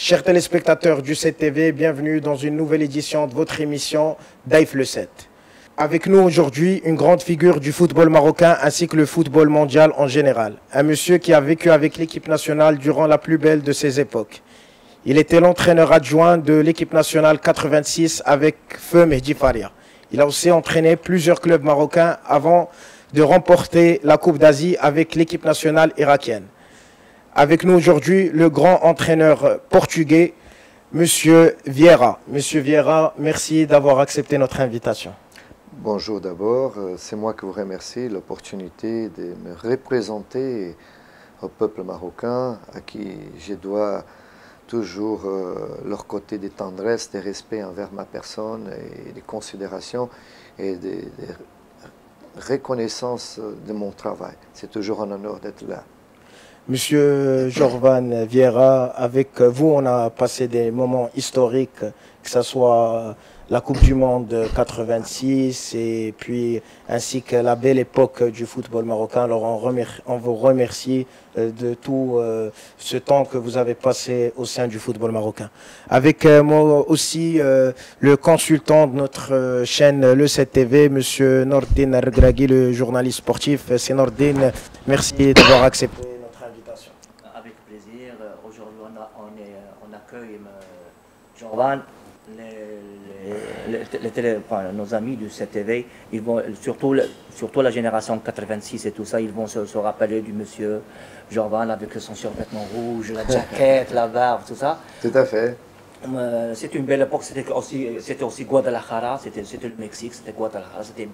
Chers téléspectateurs du 7 TV, bienvenue dans une nouvelle édition de votre émission Daif le 7. Avec nous aujourd'hui, une grande figure du football marocain ainsi que le football mondial en général. Un monsieur qui a vécu avec l'équipe nationale durant la plus belle de ses époques. Il était l'entraîneur adjoint de l'équipe nationale 86 avec Feu Mehdi Faria. Il a aussi entraîné plusieurs clubs marocains avant de remporter la Coupe d'Asie avec l'équipe nationale irakienne. Avec nous aujourd'hui, le grand entraîneur portugais, Monsieur Vieira. Monsieur Vieira, merci d'avoir accepté notre invitation. Bonjour d'abord, c'est moi qui vous remercie l'opportunité de me représenter au peuple marocain à qui je dois toujours leur côté de tendresse, de respect envers ma personne et de considération et de reconnaissance de mon travail. C'est toujours un honneur d'être là. Monsieur Jorvan Vieira, avec vous, on a passé des moments historiques, que ce soit la Coupe du Monde 86 et puis ainsi que la belle époque du football marocain. Alors on vous remercie de tout ce temps que vous avez passé au sein du football marocain. Avec moi aussi le consultant de notre chaîne Le 7 TV, Monsieur Nordine Regragui, le journaliste sportif. C'est Nordine, merci d'avoir accepté notre invitation. Avec plaisir. Aujourd'hui on accueille Jorvan. Nos amis du 7TV, ils vont, surtout la génération 86 et tout ça, ils vont se rappeler du monsieur Jorvan avec son survêtement rouge, la jaquette, la barbe, tout ça. Tout à fait. C'était une belle époque, c'était aussi Guadalajara, c'était le Mexique, c'était Guadalajara, c'était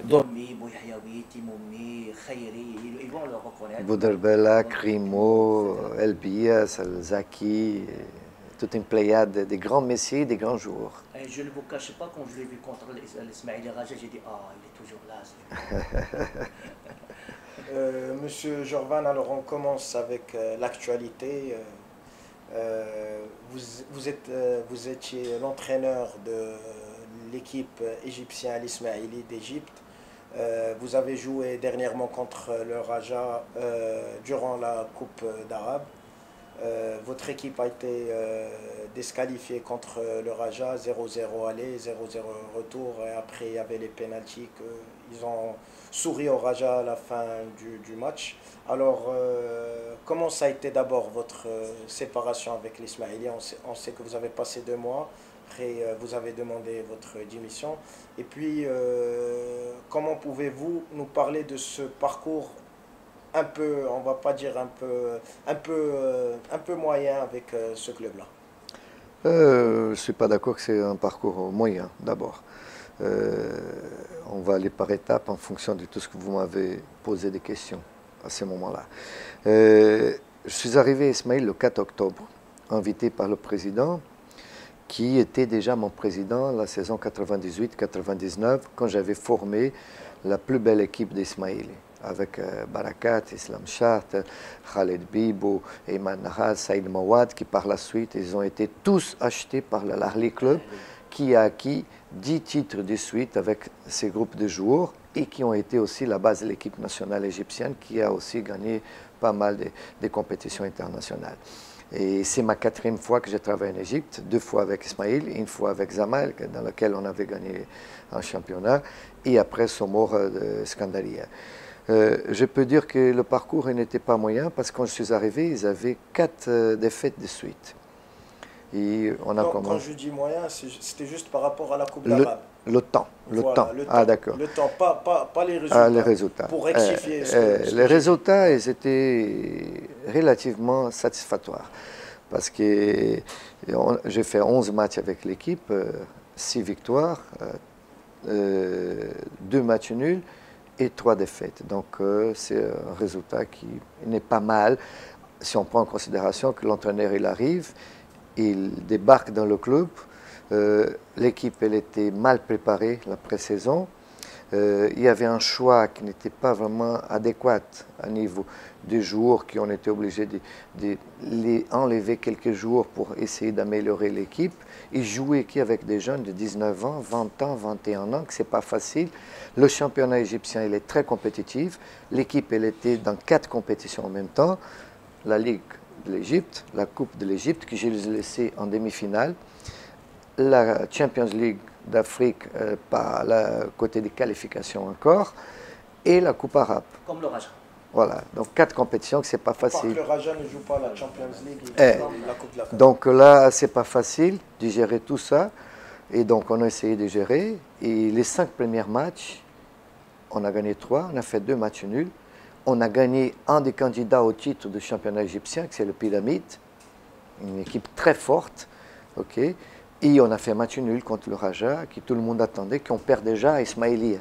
Dormi, Bouyahaoui, Timoumi, Khayri, ils vont le reconnaître. Bouderbella, Crimo, El Bias, El Zaki, toute une pléiade des grands messieurs, des grands joueurs. Et je ne vous cache pas, quand je l'ai vu contre l'Ismaïli Raja, j'ai dit « Ah, il est toujours là. » Monsieur Jorvan, alors on commence avec l'actualité. Vous étiez l'entraîneur de l'équipe égyptienne l'Ismaïli d'Égypte. Vous avez joué dernièrement contre le Raja durant la Coupe d'Arabe. Votre équipe a été disqualifiée contre le Raja, 0-0 aller, 0-0 retour, et après il y avait les pénaltys qu'ils ont souri au Raja à la fin du match. Alors, comment ça a été d'abord votre séparation avec l'Ismaïli? On sait que vous avez passé 2 mois, après vous avez demandé votre démission. Et puis, comment pouvez-vous nous parler de ce parcours un peu, on va pas dire un peu moyen avec ce club-là? Je ne suis pas d'accord que c'est un parcours moyen, d'abord. On va aller par étapes en fonction de tout ce que vous m'avez posé des questions à ce moment-là. Je suis arrivé à Ismaïl le 4 octobre, invité par le président, qui était déjà mon président la saison 98-99, quand j'avais formé la plus belle équipe d'Ismaïl, avec Barakat, Islam Chart, Khaled Bibo, Eyman Nahal, Saïd Mawad, qui par la suite, ils ont été tous achetés par l'Ahli Club, qui a acquis 10 titres de suite avec ces groupes de joueurs et qui ont été aussi la base de l'équipe nationale égyptienne, qui a aussi gagné pas mal de compétitions internationales. Et c'est ma 4e fois que je travaille en Égypte, 2 fois avec Ismaïl, 1 fois avec Zamal, dans laquelle on avait gagné un championnat, et après Somor de Skandaria. Je peux dire que le parcours n'était pas moyen parce que quand je suis arrivé, ils avaient 4 défaites de suite. Et on a commencé. Quand je dis moyen, c'était juste par rapport à la Coupe d'Arabe. Le temps. Ah, d'accord. Le temps, pas les résultats. Ah, les résultats. Pour rectifier. Les résultats, ils étaient relativement satisfactoires. Parce que j'ai fait 11 matchs avec l'équipe, 6 victoires, 2 matchs nuls et 3 défaites. Donc, c'est un résultat qui n'est pas mal si on prend en considération que l'entraîneur, il arrive, il débarque dans le club. L'équipe, elle était mal préparée la pré-saison. Il y avait un choix qui n'était pas vraiment adéquat à niveau des joueurs qui ont été obligés de les enlever quelques jours pour essayer d'améliorer l'équipe. Ils jouaient avec des jeunes de 19 ans, 20 ans, 21 ans, que ce n'est pas facile. Le championnat égyptien, il est très compétitif. L'équipe, elle était dans 4 compétitions en même temps. La Ligue de l'Égypte, la Coupe de l'Égypte que j'ai laissée en demi-finale, la Champions League d'Afrique par le côté des qualifications encore, et la Coupe arabe. Comme le Raja. Voilà, donc 4 compétitions que c'est pas facile. Le Raja ne joue pas la Champions League, la Coupe de la CAF. Donc là, c'est pas facile de gérer tout ça. Et donc on a essayé de gérer. Et les 5 premiers matchs, on a gagné 3, on a fait 2 matchs nuls. On a gagné un des candidats au titre du championnat égyptien, c'est le Pyramide, une équipe très forte. Ok. Et on a fait un match nul contre le Raja, qui tout le monde attendait, qu'on perd déjà à Ismaïlia.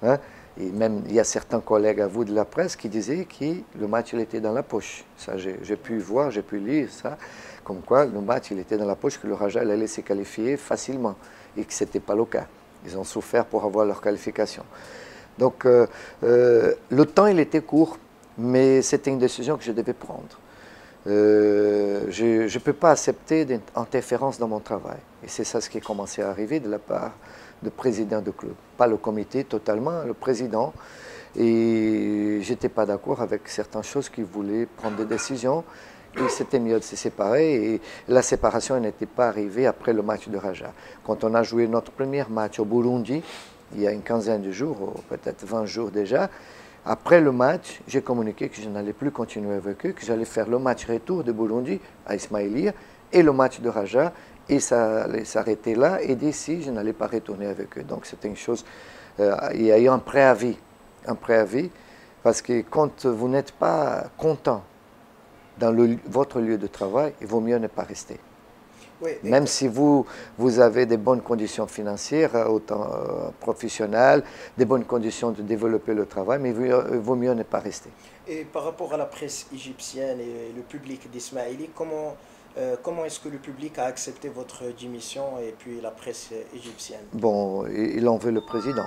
Hein? Et même, il y a certains collègues à vous de la presse qui disaient que le match il était dans la poche. Ça, j'ai pu voir, j'ai pu lire ça, comme quoi le match il était dans la poche, que le Raja allait se qualifier facilement, et que ce n'était pas le cas. Ils ont souffert pour avoir leur qualification. Donc, le temps il était court, mais c'était une décision que je devais prendre. Je ne peux pas accepter d'interférence dans mon travail. Et c'est ça ce qui est commencé à arriver de la part du président du club. Pas le comité totalement, le président. Et je n'étais pas d'accord avec certaines choses qui voulaient prendre des décisions. Et c'était mieux de se séparer. Et la séparation n'était pas arrivée après le match de Raja. Quand on a joué notre premier match au Burundi, il y a une quinzaine de jours, ou peut-être 20 jours déjà, après le match, j'ai communiqué que je n'allais plus continuer avec eux, que j'allais faire le match retour de Burundi à Ismaïlia et le match de Raja, et ça allait s'arrêter là, et d'ici, je n'allais pas retourner avec eux. Donc c'était une chose, il y a eu un préavis, parce que quand vous n'êtes pas content dans votre lieu de travail, il vaut mieux ne pas rester. Oui, même si vous avez des bonnes conditions financières, autant professionnelles, des bonnes conditions de développer le travail, mais il vaut mieux ne pas rester. Et par rapport à la presse égyptienne et le public d'Ismaïli, comment est-ce que le public a accepté votre démission et puis la presse égyptienne? Bon, il en veut le président.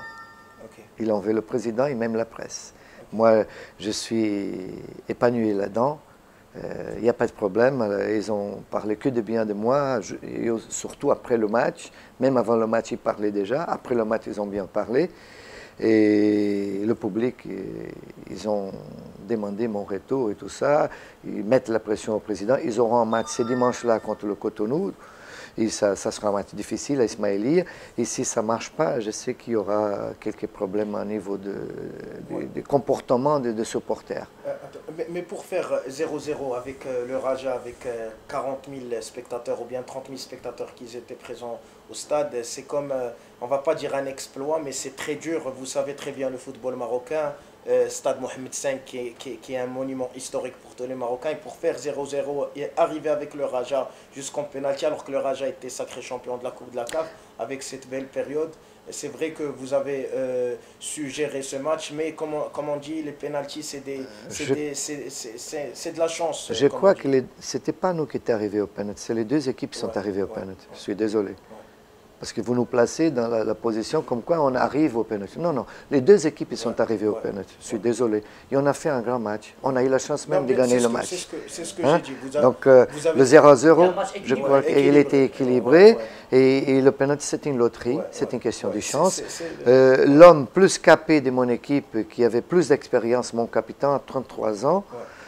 Okay. Il en veut le président et même la presse. Okay. Moi, je suis épanoui là-dedans. Il n'y a pas de problème, ils ont parlé que de bien de moi, surtout après le match. Même avant le match, ils parlaient déjà. Après le match, ils ont bien parlé. Et le public, ils ont demandé mon retour et tout ça. Ils mettent la pression au président. Ils auront un match ce dimanche-là contre le Cotonou. Et ça sera un match difficile à Ismaïlia. Et si ça ne marche pas, je sais qu'il y aura quelques problèmes au niveau des comportements des supporters. Mais pour faire 0-0 avec le Raja, avec 40 000 spectateurs ou bien 30 000 spectateurs qui étaient présents au stade, c'est comme, on ne va pas dire un exploit, mais c'est très dur. Vous savez très bien le football marocain. Stade Mohamed V qui est un monument historique pour tous les Marocains, et pour faire 0-0 et arriver avec le Raja jusqu'en pénalty, alors que le Raja était sacré champion de la Coupe de la CAF avec cette belle période. C'est vrai que vous avez su gérer ce match, mais comme on dit, les pénaltys c'est de la chance. Je crois que ce n'était pas nous qui étions arrivés au pénalty, c'est les deux équipes qui sont arrivées au pénalty. Je suis désolé. Parce que vous nous placez dans la position comme quoi on arrive au pénalty. Non, non, les deux équipes ils sont arrivées au pénalty. Je suis désolé. Et on a fait un grand match. On a eu la chance même de gagner le match. C'est ce que j'ai dit. Donc le 0-0, je crois qu'il était équilibré. Et le pénalty, c'est une loterie. C'est une question de chance. L'homme plus capé de mon équipe, qui avait plus d'expérience, mon capitaine à 33 ans,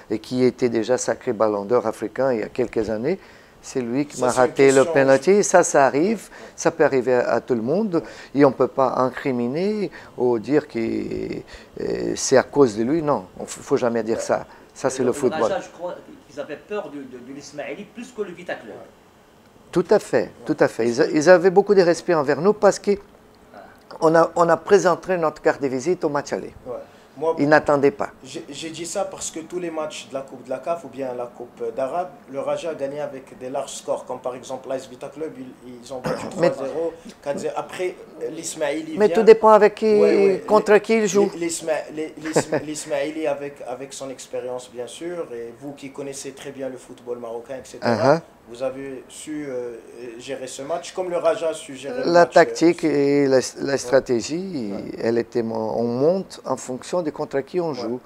et qui était déjà sacré ballon d'or africain il y a quelques années, c'est lui qui m'a raté le penalty. Ça arrive, ça peut arriver à tout le monde. Et on ne peut pas incriminer ou dire que c'est à cause de lui. Non, il ne faut jamais dire ça. Ça, c'est le football. Je crois qu'ils avaient peur de l'Ismaïli plus que le Vita Club. Tout à fait, tout à fait. Ils avaient beaucoup de respect envers nous parce qu'on a présenté notre carte de visite au match aller. Moi, ils n'attendaient pas. J'ai dit ça parce que tous les matchs de la Coupe de la CAF ou bien la Coupe d'Arabe, le Raja a gagné avec des larges scores, comme par exemple l'AS Vita Club, ils ont battu 3-0, 4-0. Après, l'Ismaïli. Mais tout dépend avec qui, contre qui il joue. L'Ismaïli avec son expérience, bien sûr, et vous qui connaissez très bien le football marocain, etc. Vous avez su gérer ce match, comme le Raja a su gérer le match. La tactique et la stratégie, elle était, on monte en fonction de contre qui on joue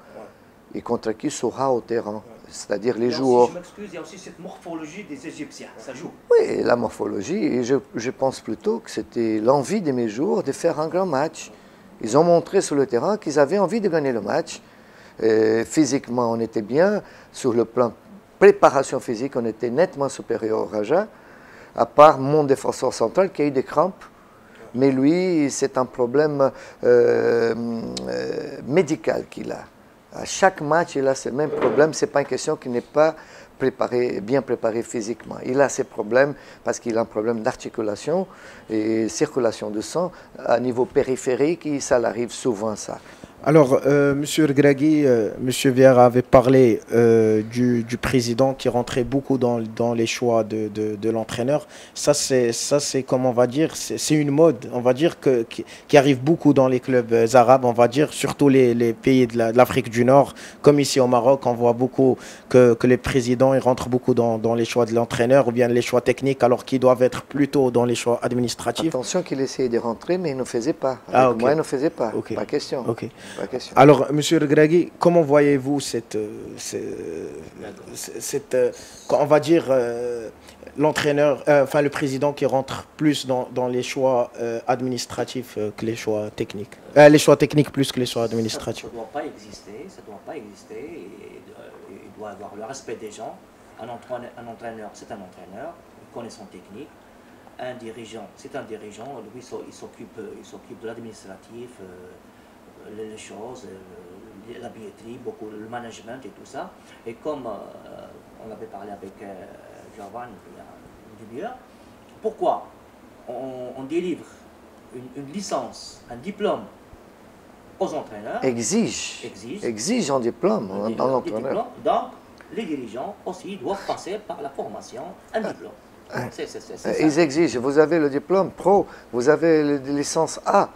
et contre qui sera au terrain, c'est-à-dire les joueurs. Je m'excuse, il y a aussi cette morphologie des Égyptiens, ça joue. Oui, la morphologie, et je pense plutôt que c'était l'envie de mes joueurs de faire un grand match. Ils ont montré sur le terrain qu'ils avaient envie de gagner le match. Physiquement, on était bien. Sur le plan préparation physique, on était nettement supérieur au Raja, à part mon défenseur central qui a eu des crampes. Mais lui, c'est un problème médical qu'il a. À chaque match, il a ce même problème. Ce n'est pas une question qu'il n'est pas bien préparé physiquement. Il a ces problèmes parce qu'il a un problème d'articulation et circulation de sang à niveau périphérique et ça l'arrive souvent ça. Alors, Monsieur Regragui, Monsieur Vieira avait parlé du président qui rentrait beaucoup dans les choix de l'entraîneur. Ça, c'est comme on va dire, c'est une mode, on va dire, qui arrive beaucoup dans les clubs arabes, on va dire, surtout les pays de l'Afrique du Nord. Comme ici au Maroc, on voit beaucoup que les présidents ils rentrent beaucoup dans les choix de l'entraîneur ou bien les choix techniques, alors qu'ils doivent être plutôt dans les choix administratifs. Attention qu'il essayait de rentrer, mais il ne faisait pas. Okay. Moi, il ne faisait pas. Okay. Pas question. Okay. Alors, M. Regragui, comment voyez-vous on va dire, l'entraîneur, enfin le président qui rentre plus dans les choix administratifs que les choix techniques, les choix techniques plus que les choix administratifs? Ça ne doit pas exister, ça doit pas exister. Il doit avoir le respect des gens. Un entraîneur, c'est un entraîneur, il connaît son technique. Un dirigeant, c'est un dirigeant, lui, il s'occupe de l'administratif. Les choses, la billetterie, beaucoup le management et tout ça. Et comme on avait parlé avec Jorvan il y a une demi-heure, pourquoi on délivre une licence, un diplôme aux entraîneurs? Exige un diplôme dans l'entraîneur. Donc, les dirigeants aussi doivent passer par la formation, un diplôme. Ils exigent. Vous avez le diplôme pro, vous avez la licence A.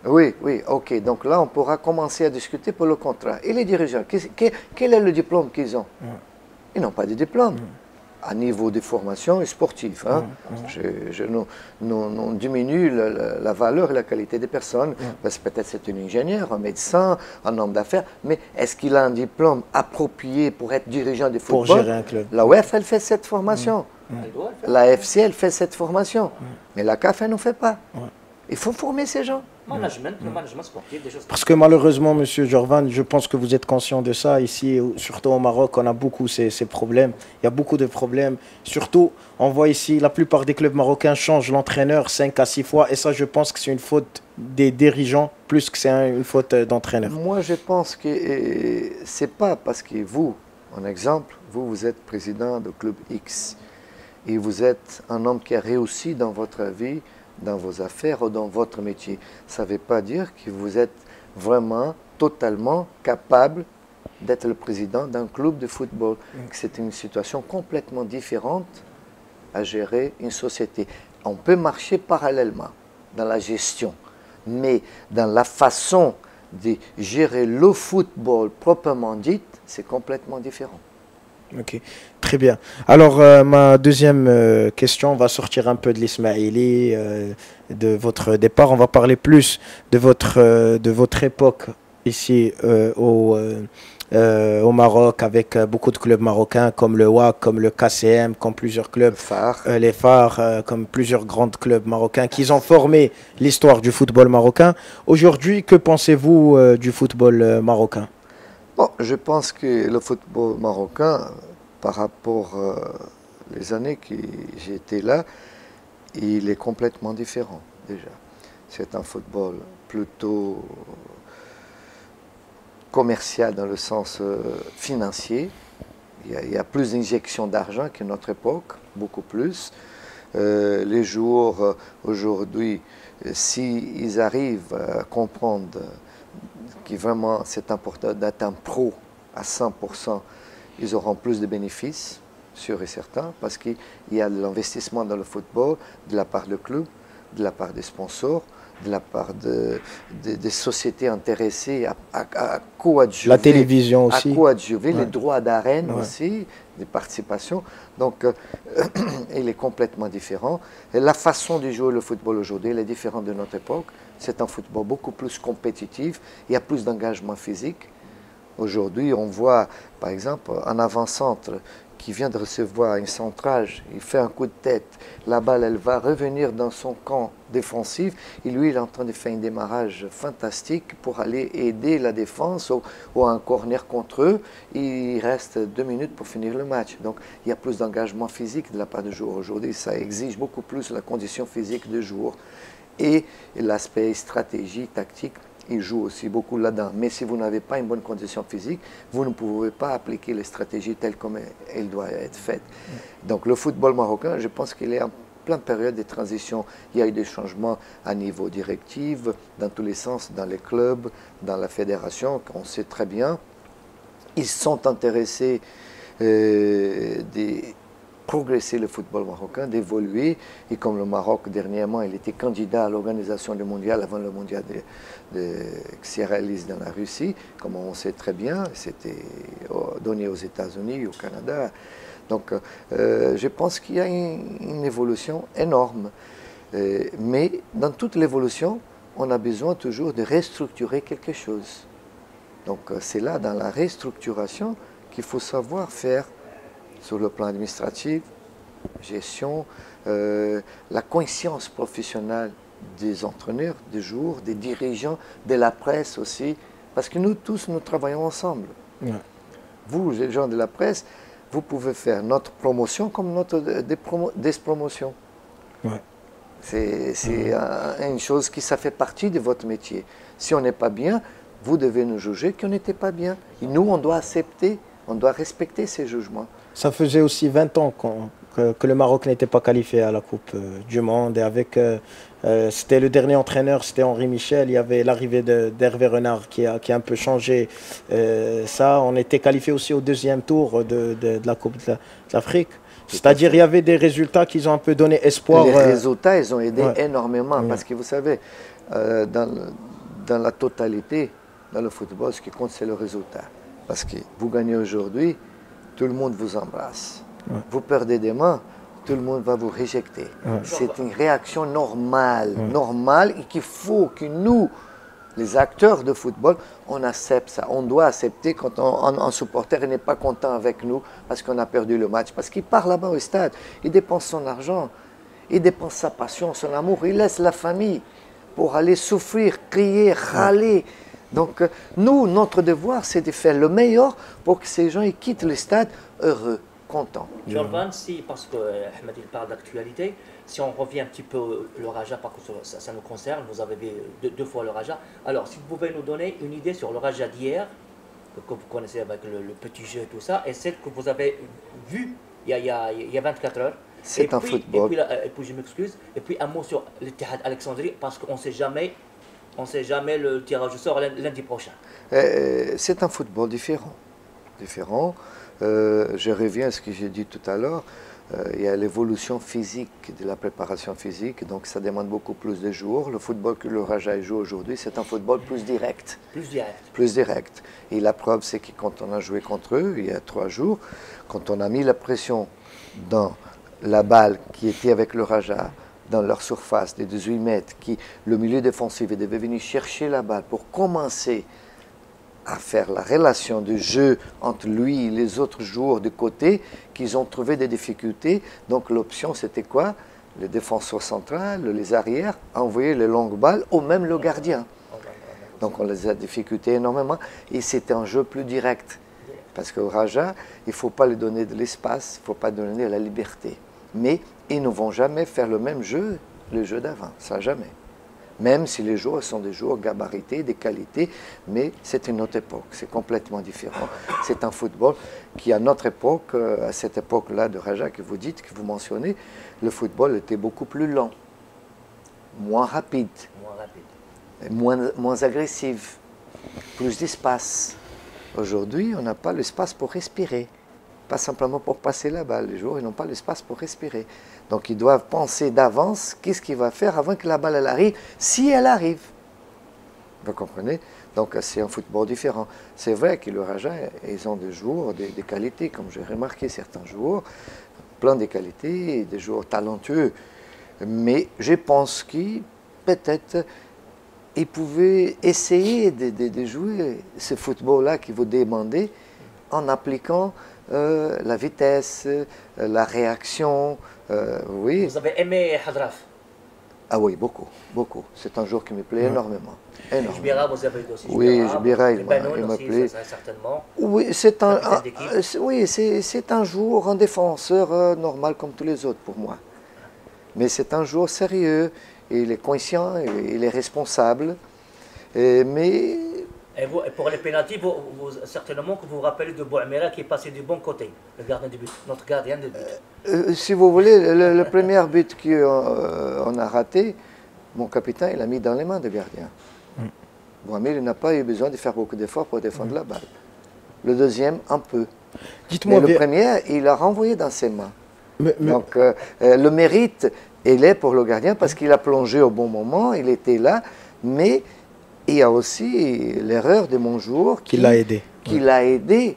Oui, ok. Donc là, on pourra commencer à discuter pour le contrat. Et les dirigeants, quel est le diplôme qu'ils ont? Ils n'ont pas de diplôme. À niveau de formation sportive. Hein. On diminue la valeur et la qualité des personnes. Parce que peut-être c'est un ingénieur, un médecin, un homme d'affaires. Mais est-ce qu'il a un diplôme approprié pour être dirigeant de football? Pour gérer un club. La UEFA, elle fait cette formation. La FC, elle fait cette formation. Mais la CAF, elle ne fait pas. Il faut former ces gens. Le management sportif, des choses. Parce que malheureusement, Monsieur Jorvan, je pense que vous êtes conscient de ça. Ici, surtout au Maroc, on a beaucoup ces problèmes. Il y a beaucoup de problèmes. Surtout, on voit ici, la plupart des clubs marocains changent l'entraîneur 5 à 6 fois. Et ça, je pense que c'est une faute des dirigeants plus que c'est une faute d'entraîneur. Moi, je pense que c'est pas parce que vous, en exemple, vous êtes président de club X et vous êtes un homme qui a réussi dans votre vie, dans vos affaires ou dans votre métier. Ça ne veut pas dire que vous êtes vraiment, totalement capable d'être le président d'un club de football. C'est une situation complètement différente à gérer une société. On peut marcher parallèlement dans la gestion, mais dans la façon de gérer le football proprement dit, c'est complètement différent. Ok, très bien. Alors, ma deuxième question, on va sortir un peu de l'Ismaïli, de votre départ. On va parler plus de votre époque ici au Maroc, avec beaucoup de clubs marocains comme le WAC, comme le KCM, comme plusieurs clubs, les Phares, comme plusieurs grands clubs marocains qui ont formé l'histoire du football marocain. Aujourd'hui, que pensez-vous du football marocain? Bon, je pense que le football marocain, par rapport aux années que j'étais là, il est complètement différent déjà. C'est un football plutôt commercial dans le sens financier. Il y a plus d'injections d'argent qu'à notre époque, beaucoup plus. Les joueurs aujourd'hui, s'ils arrivent à comprendre que vraiment c'est important d'être un pro à 100%, ils auront plus de bénéfices, sûr et certain, parce qu'il y a de l'investissement dans le football de la part du club, de la part des sponsors, de la part des sociétés intéressées à coadjuver. La télévision aussi. À coadjuver, les droits d'arène aussi, des participations. Donc, il est complètement différent. Et la façon de jouer le football aujourd'hui, elle est différente de notre époque. C'est un football beaucoup plus compétitif. Il y a plus d'engagement physique. Aujourd'hui, on voit, par exemple, un avant-centre qui vient de recevoir un centrage, il fait un coup de tête, la balle elle va revenir dans son camp défensif et lui il est en train de faire un démarrage fantastique pour aller aider la défense ou un corner contre eux. Il reste 2 minutes pour finir le match. Donc il y a plus d'engagement physique de la part du joueur. Aujourd'hui ça exige beaucoup plus la condition physique du joueur et l'aspect stratégie, tactique. Il joue aussi beaucoup là-dedans. Mais si vous n'avez pas une bonne condition physique, vous ne pouvez pas appliquer les stratégies telles comme elles doivent être faites. Donc le football marocain, je pense qu'il est en pleine période de transition. Il y a eu des changements à niveau directive, dans tous les sens, dans les clubs, dans la fédération, on sait très bien. Ils sont intéressés de progresser le football marocain, d'évoluer. Et comme le Maroc, dernièrement, il était candidat à l'organisation du mondial avant le mondial qui s'est réalisé dans la Russie, comme on sait très bien, c'était donné aux États-Unis, au Canada. Donc, je pense qu'il y a une évolution énorme. Mais dans toute l'évolution, on a besoin toujours de restructurer quelque chose. Donc, c'est là, dans la restructuration, qu'il faut savoir faire sur le plan administratif, gestion, la conscience professionnelle des entraîneurs, des joueurs, des dirigeants, de la presse aussi, parce que nous tous, nous travaillons ensemble. Ouais. Vous, les gens de la presse, vous pouvez faire notre promotion comme notre despromotion. Ouais. C'est une chose qui ça fait partie de votre métier. Si on n'est pas bien, vous devez nous juger qu'on n'était pas bien. Et nous, on doit accepter, on doit respecter ces jugements. Ça faisait aussi 20 ans que le Maroc n'était pas qualifié à la Coupe du Monde. Et avec, c'était le dernier entraîneur, c'était Henri Michel. Il y avait l'arrivée d'Hervé Renard qui a un peu changé ça. On était qualifié aussi au 2e tour de la Coupe d'Afrique. C'est-à-dire il y avait des résultats qui ont un peu donné espoir. Les résultats, ils ont aidé énormément. Parce que vous savez, dans la totalité, dans le football, ce qui compte, c'est le résultat. Parce que vous gagnez aujourd'hui, tout le monde vous embrasse. Ouais. Vous perdez des mains, tout le monde va vous rejeter. Ouais. C'est une réaction normale, normale, et qu'il faut que nous, les acteurs de football, on accepte ça. On doit accepter quand un supporter n'est pas content avec nous parce qu'on a perdu le match. Parce qu'il part là-bas au stade, il dépense son argent, il dépense sa passion, son amour, il laisse la famille pour aller souffrir, crier, râler. Donc, nous, notre devoir, c'est de faire le meilleur pour que ces gens ils quittent le stade heureux, contents. Jorvan, si, parce que Ahmed il parle d'actualité, si on revient un petit peu le Raja, parce que ça nous concerne, vous avez vu 2 fois le Raja. Alors, si vous pouvez nous donner une idée sur le Raja d'hier, que vous connaissez avec le petit jeu et tout ça, et celle que vous avez vue il y a 24 heures. C'est un football. Et puis, je m'excuse, et puis un mot sur l'Ittihad Alexandrie, parce qu'on ne sait jamais. On ne sait jamais le tirage au sort lundi prochain. C'est un football différent. Je reviens à ce que j'ai dit tout à l'heure. Il y a l'évolution physique, de la préparation physique. Donc ça demande beaucoup plus de jours. Le football que le Raja joue aujourd'hui, c'est un football plus direct. Plus direct. Et la preuve, c'est que quand on a joué contre eux, il y a 3 jours, quand on a mis la pression dans la balle qui était avec le Raja, dans leur surface de 18 mètres, le milieu défensif devait venir chercher la balle pour commencer à faire la relation de jeu entre lui et les autres joueurs de côté, qu'ils ont trouvé des difficultés. Donc l'option, c'était quoi? Le défenseur central, les arrières, envoyer les longues balles, ou même le gardien. Donc on les a difficultés énormément, et c'était un jeu plus direct. Parce qu'au Raja, il ne faut pas lui donner de l'espace, il ne faut pas donner de la liberté. Mais ils ne vont jamais faire le même jeu, le jeu d'avant, ça jamais. Même si les joueurs sont des joueurs gabarités, des qualités, mais c'est une autre époque, c'est complètement différent. C'est un football qui, à notre époque, à cette époque-là de Raja que vous dites, que vous mentionnez, le football était beaucoup plus lent, moins rapide, moins agressif, plus d'espace. Aujourd'hui, on n'a pas l'espace pour respirer. Pas simplement pour passer la balle. Les joueurs, ils n'ont pas l'espace pour respirer. Donc, ils doivent penser d'avance qu'est-ce qu'il va faire avant que la balle elle arrive, si elle arrive. Vous comprenez? Donc, c'est un football différent. C'est vrai que le Raja, ils ont des joueurs, des qualités, comme j'ai remarqué certains joueurs, plein de qualités, des joueurs talentueux. Mais je pense qu'ils, peut-être, ils pouvaient essayer de jouer ce football-là que vous demandez en appliquant la vitesse, la réaction. Oui. Vous avez aimé Hadraf? Ah oui, beaucoup, beaucoup. C'est un joueur qui me plaît énormément. Jbira, vous avez aussi Oui, Jbira, il me plaît. Certainement. Oui, c'est un joueur, un défenseur normal comme tous les autres pour moi. Mais c'est un joueur sérieux, il est conscient, il est responsable. Mais... Et pour les pénaltys, certainement que vous vous rappelez de Bouamira qui est passé du bon côté, le gardien de but, notre gardien de but. Si vous voulez, le premier but qu'on a raté, mon capitaine, il a mis dans les mains du gardien. Bouamira, il n'a pas eu besoin de faire beaucoup d'efforts pour défendre la balle. Le deuxième, un peu. Mais le premier, il a renvoyé dans ses mains. Donc, le mérite, il est pour le gardien parce qu'il a plongé au bon moment, il était là, mais il y a aussi l'erreur de mon joueur qui l'a aidé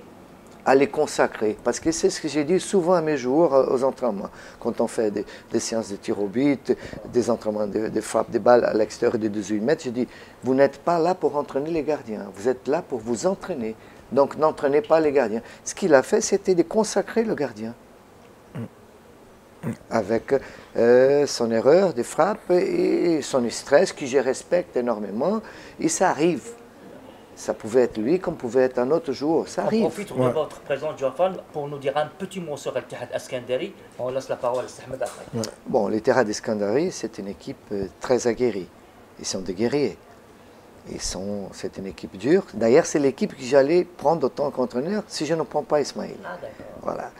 à les consacrer. Parce que c'est ce que j'ai dit souvent à mes joueurs aux entraînements. Quand on fait des séances de tir au but, des entraînements de frappe de balles à l'extérieur de 18 mètres, je dis, vous n'êtes pas là pour entraîner les gardiens, vous êtes là pour vous entraîner. Donc n'entraînez pas les gardiens. Ce qu'il a fait, c'était de consacrer le gardien. Avec son erreur de frappe et son stress que je respecte énormément. Et ça arrive. Ça pouvait être lui comme pouvait être un autre joueur. Ça arrive. On profite de votre présence, Jafan, pour nous dire un petit mot sur le Ittihad Askandari. On laisse la parole à Ahmed après. Bon, l'Ittihad Askandari, c'est une équipe très aguerrie. Ils sont des guerriers. C'est une équipe dure. D'ailleurs, c'est l'équipe que j'allais prendre autant qu'entraîneur si je ne prends pas Ismail. Ah, d'accord. Voilà.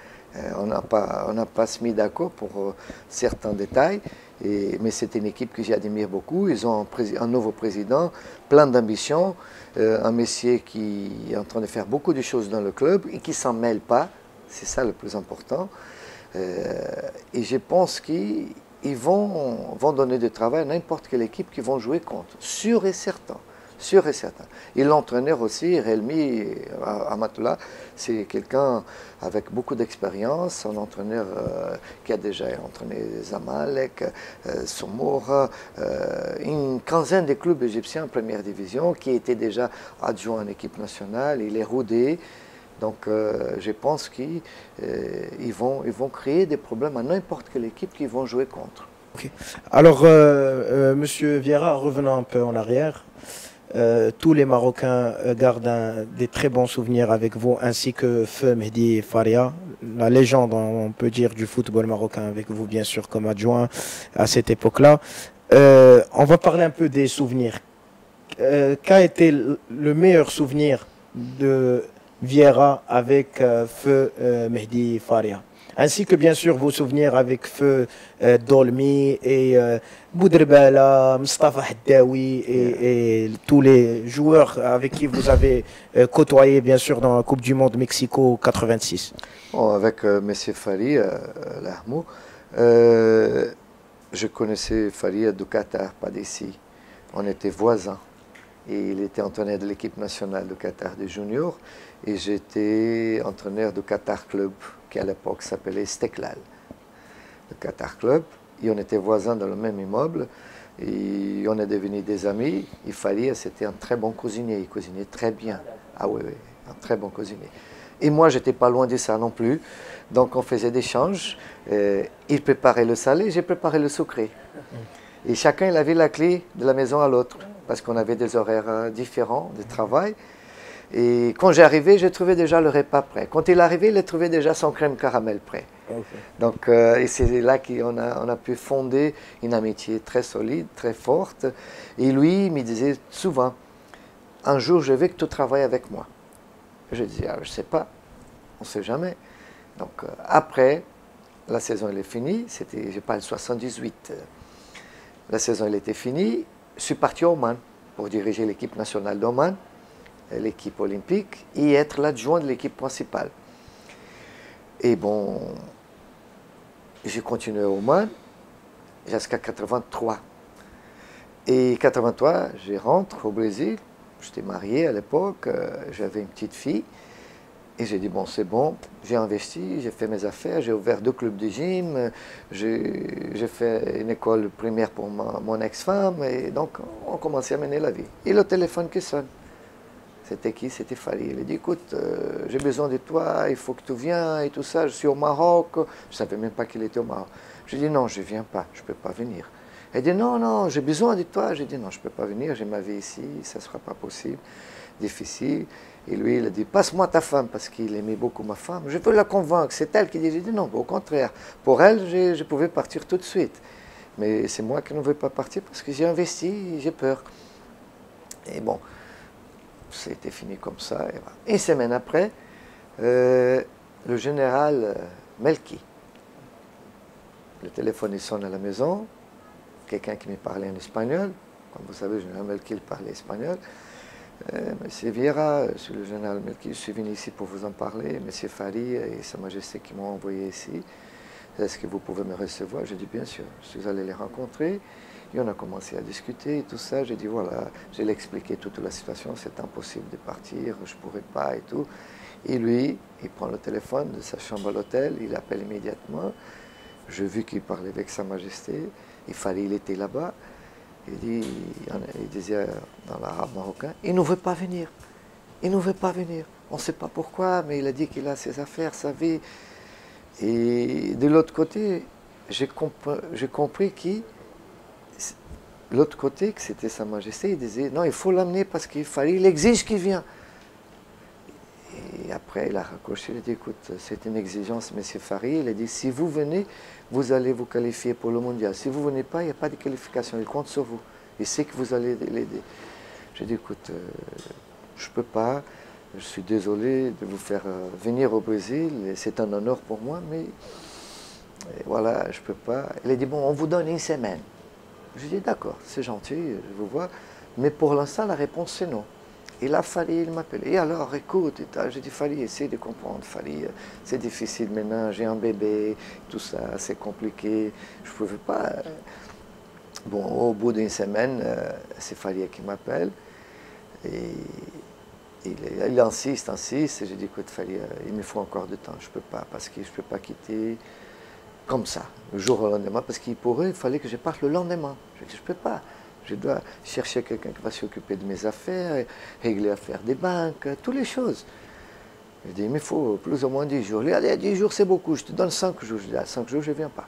On n'a pas se mis d'accord pour certains détails, mais c'est une équipe que j'admire beaucoup. Ils ont un nouveau président, plein d'ambition, un monsieur qui est en train de faire beaucoup de choses dans le club et qui ne s'en mêle pas. C'est ça le plus important. Et je pense qu'ils vont donner du travail à n'importe quelle équipe qu'ils vont jouer contre, sûr et certain. Sûr et certain. Et l'entraîneur aussi, Relmi Amatoula, c'est quelqu'un avec beaucoup d'expérience, un entraîneur qui a déjà entraîné Zamalek, Somoura, une quinzaine de clubs égyptiens en première division, qui était déjà adjoint en équipe nationale, il est rodé. Donc je pense qu'ils vont créer des problèmes à n'importe quelle équipe qu'ils vont jouer contre. Okay. Alors, Monsieur Vieira, revenons un peu en arrière. Tous les Marocains gardent des très bons souvenirs avec vous, ainsi que Feu Mehdi Faria, la légende, on peut dire, du football marocain, avec vous bien sûr comme adjoint à cette époque-là. On va parler un peu des souvenirs. Qu'a été le meilleur souvenir de Vieira avec Feu Mehdi Faria? Ainsi que bien sûr vos souvenirs avec Feu Dolmi et Boudrbala, Mustafa Haddaoui et tous les joueurs avec qui vous avez côtoyé bien sûr dans la Coupe du Monde Mexico 86. Bon, avec M. Fari, Lahmou, je connaissais Fari du Qatar, pas d'ici. On était voisins. Et il était entraîneur de l'équipe nationale du Qatar des juniors et j'étais entraîneur du Qatar Club, qui à l'époque s'appelait Steklal. Le Qatar Club, et on était voisins dans le même immeuble et on est devenus des amis. Il fallait, c'était un très bon cuisinier, il cuisinait très bien. Ah oui, oui, un très bon cuisinier. Et moi, j'étais pas loin de ça non plus, donc on faisait des échanges. Il préparait le salé, j'ai préparé le sucré. Et chacun il avait la clé de la maison à l'autre, parce qu'on avait des horaires différents de travail. Et quand j'arrivais, je trouvais déjà le repas prêt. Quand il arrivait, il trouvait déjà son crème caramel prêt. Okay. Donc, et c'est là qu'on a pu fonder une amitié très solide, très forte. Et lui, il me disait souvent, un jour, je veux que tu travailles avec moi. Je disais, ah, je ne sais pas, on ne sait jamais. Donc, après, la saison, elle est finie. C'était, je parle, 78. La saison, elle était finie. Je suis parti au Oman pour diriger l'équipe nationale d'Oman, l'équipe olympique, et être l'adjoint de l'équipe principale. Et bon, j'ai continué au Oman jusqu'à 83. Et 83, je rentre au Brésil. J'étais marié à l'époque, j'avais une petite fille. Et j'ai dit, bon, c'est bon, j'ai investi, j'ai fait mes affaires, j'ai ouvert 2 clubs de gym, j'ai fait une école primaire pour mon ex-femme, et donc on commençait à mener la vie. Et le téléphone qui sonne, C'était qui? C'était Fali. Il a dit, écoute, j'ai besoin de toi, il faut que tu viennes et tout ça. Je suis au Maroc. Je ne savais même pas qu'il était au Maroc. J'ai dit, non, je ne viens pas, je ne peux pas venir. Il dit, non, non, j'ai besoin de toi. J'ai dit, non, je ne peux pas venir, j'ai ma vie ici, ça ne sera pas possible, difficile. Et lui, il a dit, passe-moi ta femme, parce qu'il aimait beaucoup ma femme. Je veux la convaincre, c'est elle qui dit. J'ai dit, non, au contraire. Pour elle, je pouvais partir tout de suite. Mais c'est moi qui ne veux pas partir parce que j'ai investi, j'ai peur. Et bon, c'était fini comme ça. Et voilà. Une semaine après, le général Melki, le téléphone il sonne à la maison, quelqu'un qui me parlait en espagnol. Comme vous savez, le général Melki parlait espagnol. Monsieur Vieira, je suis le général Melki, je suis venu ici pour vous en parler. Monsieur Fari et Sa Majesté qui m'ont envoyé ici. Est-ce que vous pouvez me recevoir? J'ai dit bien sûr. Je suis allé les rencontrer. Et on a commencé à discuter et tout ça. J'ai dit voilà, j'ai expliqué toute la situation. C'est impossible de partir, je ne pourrais pas et tout. Et lui, il prend le téléphone de sa chambre à l'hôtel, il appelle immédiatement. J'ai vu qu'il parlait avec Sa Majesté. Il était là-bas. Il disait dans l'arabe marocain, il ne veut pas venir. Il ne veut pas venir. On ne sait pas pourquoi, mais il a dit qu'il a ses affaires, sa vie. Et de l'autre côté, j'ai compris que l'autre côté, que c'était Sa Majesté, il disait non, il faut l'amener parce il exige qu'il vienne. Et après, il a raccroché, il a dit écoute, c'est une exigence, monsieur Fari. Il a dit si vous venez, vous allez vous qualifier pour le mondial. Si vous ne venez pas, il n'y a pas de qualification, il compte sur vous. Il sait que vous allez l'aider. J'ai dit écoute, je ne peux pas. Je suis désolé de vous faire venir au Brésil, c'est un honneur pour moi, mais voilà, je ne peux pas. Il a dit, bon, on vous donne une semaine. Je dis, d'accord, c'est gentil, je vous vois, mais pour l'instant, la réponse, c'est non. Et là, Fali, il m'appelle. Et alors, écoute, j'ai dit, Fali, essaye de comprendre, Fali, c'est difficile maintenant, j'ai un bébé, tout ça, c'est compliqué, je ne pouvais pas. Bon, au bout d'une semaine, c'est Fali qui m'appelle, et il insiste, et j'ai dit, écoute, Fali, il me faut encore du temps, je ne peux pas, parce que je ne peux pas quitter comme ça, le jour au lendemain, parce qu'il fallait que je parte le lendemain. Je dis, je ne peux pas, je dois chercher quelqu'un qui va s'occuper de mes affaires, régler les affaires des banques, toutes les choses. Je dis, il me faut plus ou moins 10 jours. Il a dit, 10 jours, c'est beaucoup, je te donne 5 jours. Je dis, 5 jours, je ne viens pas.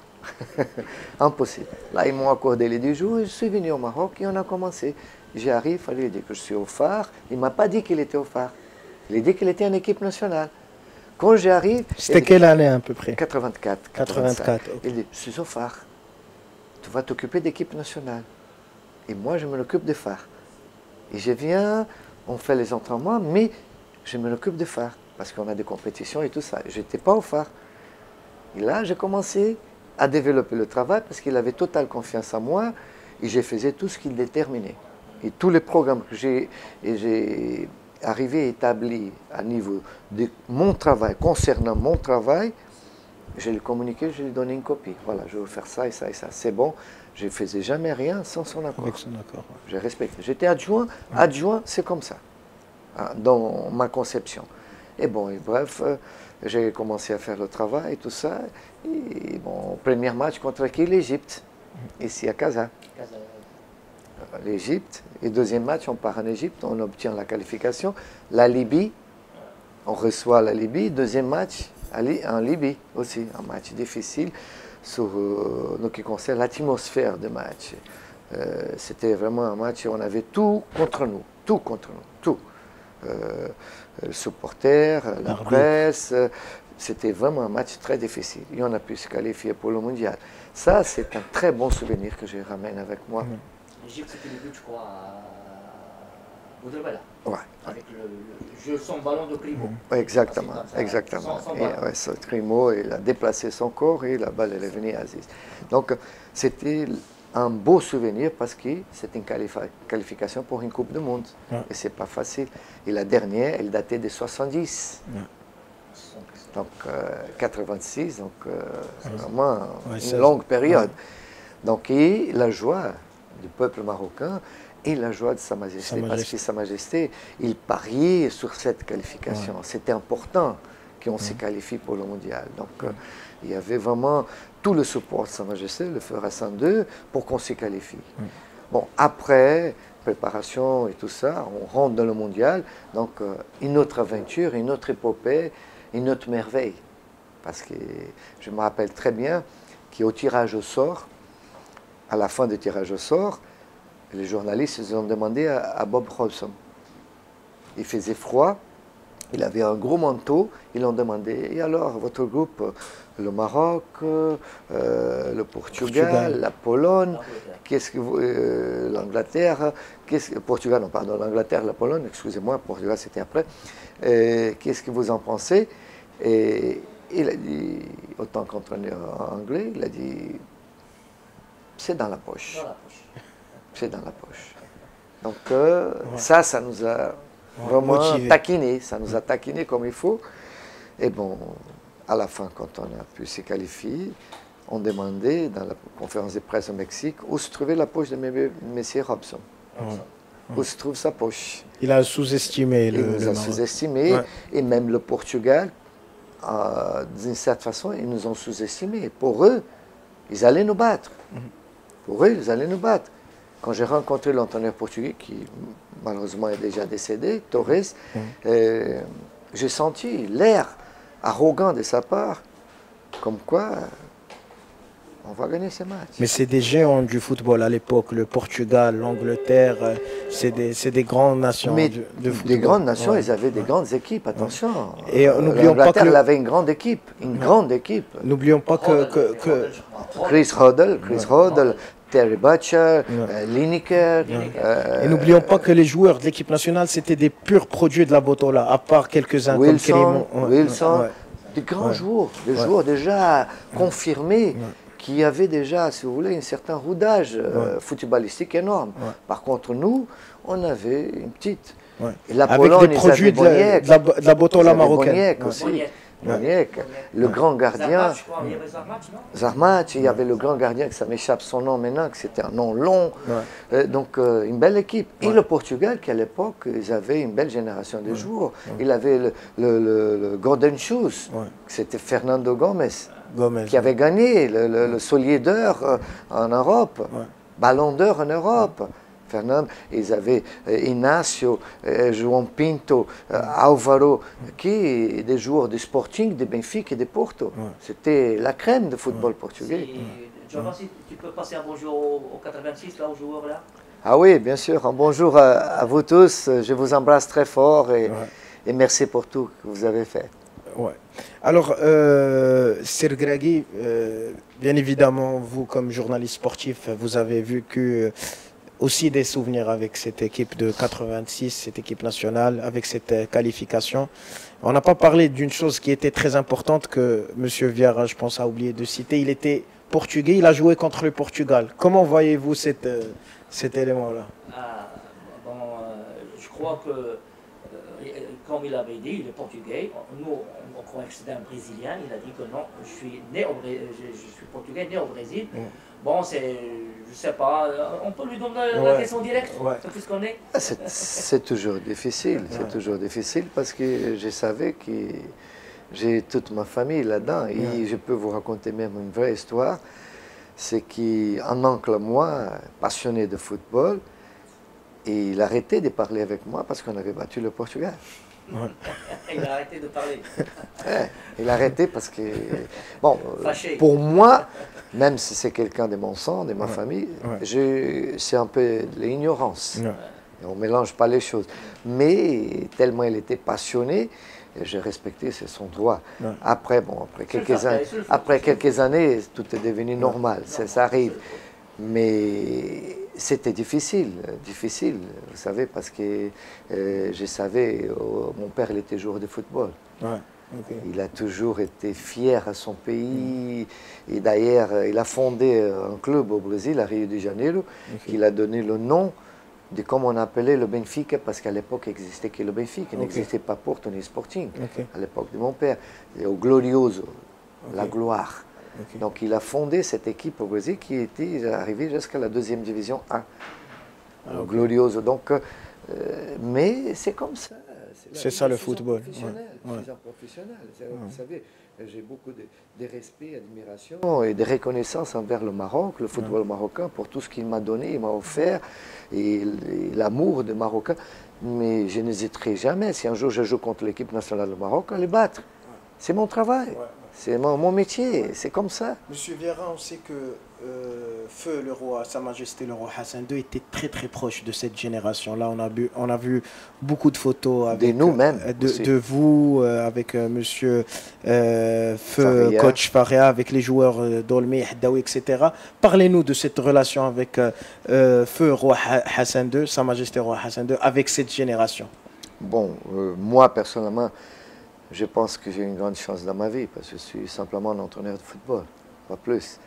Impossible. Là, ils m'ont accordé les 10 jours, et je suis venu au Maroc et on a commencé. J'arrive, il fallait dire que je suis au phare. Il ne m'a pas dit qu'il était au phare. Il a dit qu'il était en équipe nationale. Quand j'arrive... C'était quelle année à peu près? 84. 84. Okay. Il dit, je suis au phare. Tu vas t'occuper d'équipe nationale. Et moi, je me occupe des phares. Et je viens, on fait les entraînements, mais je me occupe des phares. Parce qu'on a des compétitions et tout ça. Je n'étais pas au phare. Et là, j'ai commencé à développer le travail parce qu'il avait totale confiance en moi et je faisais tout ce qu'il déterminait. Et tous les programmes que j'ai arrivé à établir à niveau de mon travail, concernant mon travail, je l'ai communiqué, je lui ai donné une copie. Voilà, je veux faire ça et ça et ça. C'est bon, je ne faisais jamais rien sans son accord. Avec son accord, ouais. Je respecte. J'étais adjoint, c'est comme ça, hein, dans ma conception. Et bon, et bref, j'ai commencé à faire le travail et tout ça. Et bon, premier match contre qui? L'Égypte, ici à Casa. L'Égypte. Et deuxième match, on part en Égypte, on obtient la qualification. La Libye, on reçoit la Libye. Deuxième match en Libye aussi, un match difficile sur ce qui concerne l'atmosphère de match. C'était vraiment un match où on avait tout contre nous, tout. Supporters, la presse, c'était vraiment un match très difficile. Et on a pu se qualifier pour le mondial. Ça, c'est un très bon souvenir que je ramène avec moi. L'Égypte, c'était le but, je crois, à Boudrebala. Ouais. Avec le jeu sans ballon de Climo. Exactement, exactement. Ce Climo, il a déplacé son corps et la balle elle est venue à Aziz. Donc, c'était un beau souvenir parce que c'est une qualification pour une Coupe du Monde. Ouais. Et c'est pas facile. Et la dernière, elle datait de 70. Ouais. Donc, 86, donc c'est vraiment une longue période. Ouais. Donc, et la joie du peuple marocain et la joie de Sa Majesté, parce que Sa Majesté, il pariait sur cette qualification. Ouais. C'était important qu'on se qualifie pour le mondial. Donc, il y avait vraiment tout le support de Sa Majesté, le feu Hassan II, pour qu'on se qualifie. Bon, après, préparation et tout ça, on rentre dans le mondial, donc une autre aventure, une autre épopée, une autre merveille. Parce que je me rappelle très bien qu'au tirage au sort, à la fin du tirage au sort, les journalistes ils ont demandé à Bob Robson. Il faisait froid, il avait un gros manteau, ils l'ont demandé, et alors votre groupe, le Maroc, le Portugal, la Pologne, qu'est-ce que vous, l'Angleterre, Portugal, non pardon, l'Angleterre, la Pologne, excusez-moi, Portugal c'était après, qu'est-ce que vous en pensez? Et il a dit, autant qu'entraîneur anglais, il a dit, c'est dans la poche. C'est dans la poche. Donc ça nous a vraiment taquiné, ça nous a taquiné comme il faut. Et bon, à la fin, quand on a pu se qualifier, on demandait dans la conférence de presse au Mexique où se trouvait la poche de M. Robson. Où se trouve sa poche. Il a sous-estimé Il nous a sous-estimé, et même le Portugal, d'une certaine façon, ils nous ont sous-estimés. Pour eux, ils allaient nous battre. Pour eux, ils allaient nous battre. Quand j'ai rencontré l'entraîneur portugais, qui malheureusement est déjà décédé, Torres, j'ai senti l'air arrogant de sa part, comme quoi on va gagner ces matchs. Mais c'est des géants du football à l'époque, le Portugal, l'Angleterre, c'est des grandes nations de football. Des grandes nations, ils avaient des grandes équipes, attention. Et n'oublions pas que avait une grande équipe, N'oublions pas que Chris Hoddle, Terry Butcher, Lineker. Et n'oublions pas que les joueurs de l'équipe nationale, c'était des purs produits de la Botola, à part quelques-uns comme Wilson, des grands joueurs, des joueurs déjà confirmés, qui avaient déjà, si vous voulez, un certain rodage footballistique énorme. Par contre, nous, on avait une petite. Et la Avec Pologne, des produits de la Botola marocaine. Boniek, le grand gardien, Zarmac, il y avait le grand gardien, que ça m'échappe son nom maintenant, que c'était un nom long, donc une belle équipe. Et le Portugal, qui à l'époque, ils avaient une belle génération de joueurs. Il avait le Golden Shoes, c'était Fernando Gomes, qui avait gagné le Solier d'or en Europe, Ballon d'or en Europe. Ils avaient Inácio, João Pinto, Álvaro, qui des joueurs de Sporting, de Benfica et de Porto. C'était la crème du football portugais. Si tu peux passer un bonjour au 86, là, aux joueurs là? Ah oui, bien sûr. Un bonjour à vous tous. Je vous embrasse très fort et merci pour tout que vous avez fait. Alors, Sergragui, bien évidemment, vous comme journaliste sportif, vous avez vécu aussi des souvenirs avec cette équipe de 86, cette équipe nationale, avec cette qualification. On n'a pas parlé d'une chose qui était très importante que M. Vieira, je pense, a oublié de citer. Il était portugais, il a joué contre le Portugal. Comment voyez-vous cet élément-là? Je crois que, comme il avait dit, il est portugais. Nous, on croyait que c'était un Brésilien. Il a dit que non, je suis portugais, né au Brésil. Bon, je ne sais pas, on peut lui donner la question directe, puisqu'on est. C'est toujours difficile, parce que je savais que j'ai toute ma famille là-dedans. Et je peux vous raconter même une vraie histoire. C'est qu'un oncle à moi, passionné de football, et il a arrêté de parler avec moi parce qu'on avait battu le Portugal. Il a arrêté de parler. Il a arrêté parce que, bon, pour moi, même si c'est quelqu'un de mon sang, de ma famille, c'est un peu l'ignorance. On ne mélange pas les choses. Mais tellement il était passionné, j'ai respecté, c'est son droit. Après quelques années, tout est devenu normal, ça arrive. Mais c'était difficile, vous savez, parce que je savais, mon père il était joueur de football. Il a toujours été fier à son pays. Et d'ailleurs, il a fondé un club au Brésil, à Rio de Janeiro, qu'il a donné le nom de comme on appelait le Benfica, parce qu'à l'époque, il n'existait que le Benfica, il n'existait pas Porto ni Sporting, à l'époque de mon père. Et au Glorioso, la gloire. Donc il a fondé cette équipe au Brésil qui était arrivée jusqu'à la 2e division 1. Glorioso. Donc, mais c'est comme ça. C'est ça le Je suis un football. professionnel, Ouais. je suis un professionnel. Vous savez, j'ai beaucoup de respect, d'admiration et de reconnaissance envers le Maroc, le football marocain, pour tout ce qu'il m'a donné, il m'a offert, et l'amour des Marocains. Mais je n'hésiterai jamais, si un jour je joue contre l'équipe nationale du Maroc, à les battre. C'est mon travail, c'est mon métier, c'est comme ça. Monsieur Vieira, on sait que Feu le roi, Sa Majesté le roi Hassan II était très très proche de cette génération-là. On a vu beaucoup de photos avec, nous-mêmes de vous, avec Monsieur Feu, Faria. Coach Faria, avec les joueurs Dolmy, Haddaoui, etc. Parlez-nous de cette relation avec Feu roi Hassan II, Sa Majesté roi Hassan II, avec cette génération. Bon, moi personnellement, je pense que j'ai une grande chance dans ma vie parce que je suis simplement un entraîneur de football, pas plus.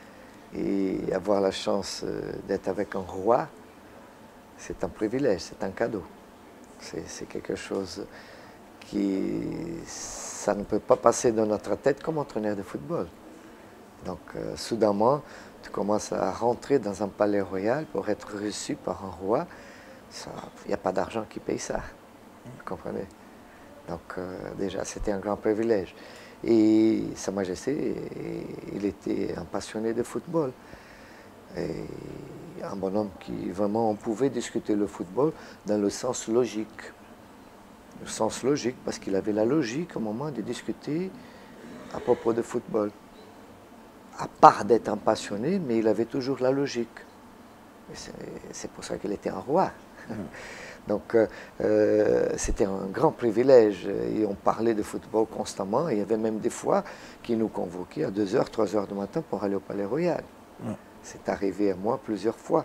Et avoir la chance d'être avec un roi, c'est un privilège, c'est un cadeau. C'est quelque chose qui, ça ne peut pas passer dans notre tête comme entraîneur de football. Donc, soudainement, tu commences à rentrer dans un palais royal pour être reçu par un roi. Il n'y a pas d'argent qui paye ça, vous comprenez? Donc, déjà, c'était un grand privilège. Et Sa Majesté, il était un passionné de football. Et un bonhomme qui, vraiment, on pouvait discuter le football dans le sens logique. Le sens logique, parce qu'il avait la logique au moment de discuter à propos de football. À part d'être un passionné, mais il avait toujours la logique. C'est pour ça qu'il était un roi. Donc, c'était un grand privilège et on parlait de football constamment. Il y avait même des fois qui nous convoquaient à 2h, 3h du matin pour aller au Palais Royal. C'est arrivé à moi plusieurs fois.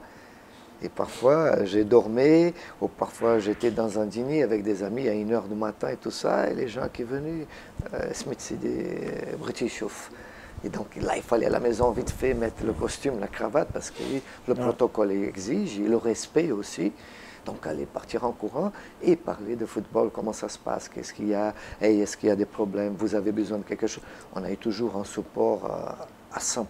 Et parfois, j'ai dormi ou parfois j'étais dans un dîner avec des amis à 1h du matin et tout ça. Et les gens qui venaient, Smith, c'est des British. Et donc là, il fallait à la maison vite fait mettre le costume, la cravate parce que le protocole exige et le respect aussi. Donc, aller partir en courant et parler de football, comment ça se passe, qu'est-ce qu'il y a, hey, est-ce qu'il y a des problèmes, vous avez besoin de quelque chose. On a eu toujours un support à 100%.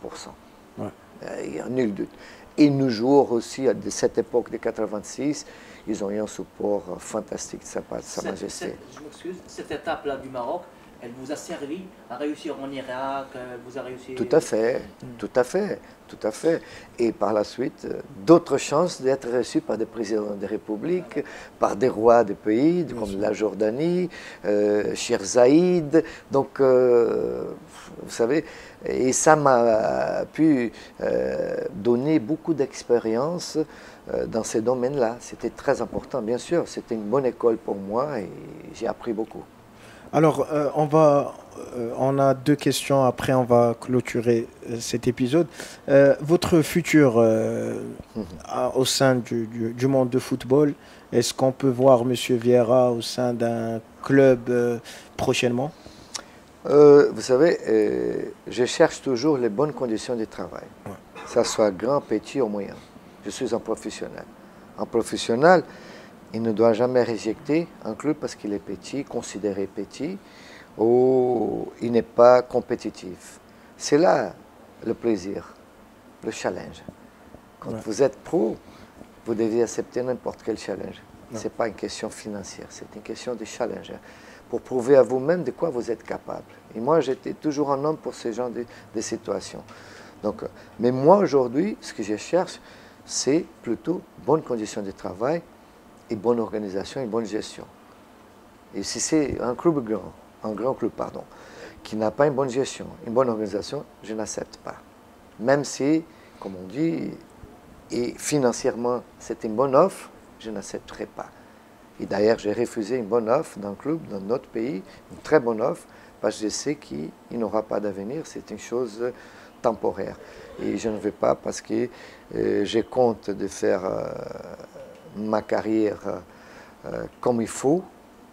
Il n'y a nul doute. Et nos joueurs aussi, de cette époque de 86, ils ont eu un support fantastique de Sa Majesté. Je m'excuse, cette étape-là du Maroc, elle vous a servi à réussir en Irak, elle vous a réussi... Tout à fait, tout à fait, tout à fait. Et par la suite, d'autres chances d'être reçus par des présidents de république, par des rois de pays, comme la Jordanie, Cheikh Zayed. Donc, vous savez, et ça m'a pu donner beaucoup d'expérience dans ces domaines-là. C'était très important, bien sûr. C'était une bonne école pour moi et j'ai appris beaucoup. Alors, on a deux questions, après on va clôturer cet épisode. Votre futur au sein du monde de football, est-ce qu'on peut voir M. Vieira au sein d'un club prochainement? Vous savez, je cherche toujours les bonnes conditions de travail, que ce soit grand, petit ou moyen. Je suis un professionnel. Un professionnel, il ne doit jamais rejeter un club parce qu'il est petit, considéré petit, ou il n'est pas compétitif. C'est là le plaisir, le challenge. Quand vous êtes pro, vous devez accepter n'importe quel challenge. Ce n'est pas une question financière, c'est une question de challenge. Pour prouver à vous-même de quoi vous êtes capable. Et moi, j'étais toujours un homme pour ce genre de situations. Donc, mais moi, aujourd'hui, ce que je cherche, c'est plutôt bonnes conditions de travail, et bonne organisation et bonne gestion. Et si c'est un grand club, qui n'a pas une bonne gestion, une bonne organisation, je n'accepte pas. Même si, comme on dit, et financièrement c'est une bonne offre, je n'accepterai pas. Et d'ailleurs, j'ai refusé une bonne offre d'un club dans notre pays, une très bonne offre, parce que je sais qu'il n'aura pas d'avenir, c'est une chose temporaire. Et je ne veux pas parce que je compte de faire ma carrière comme il faut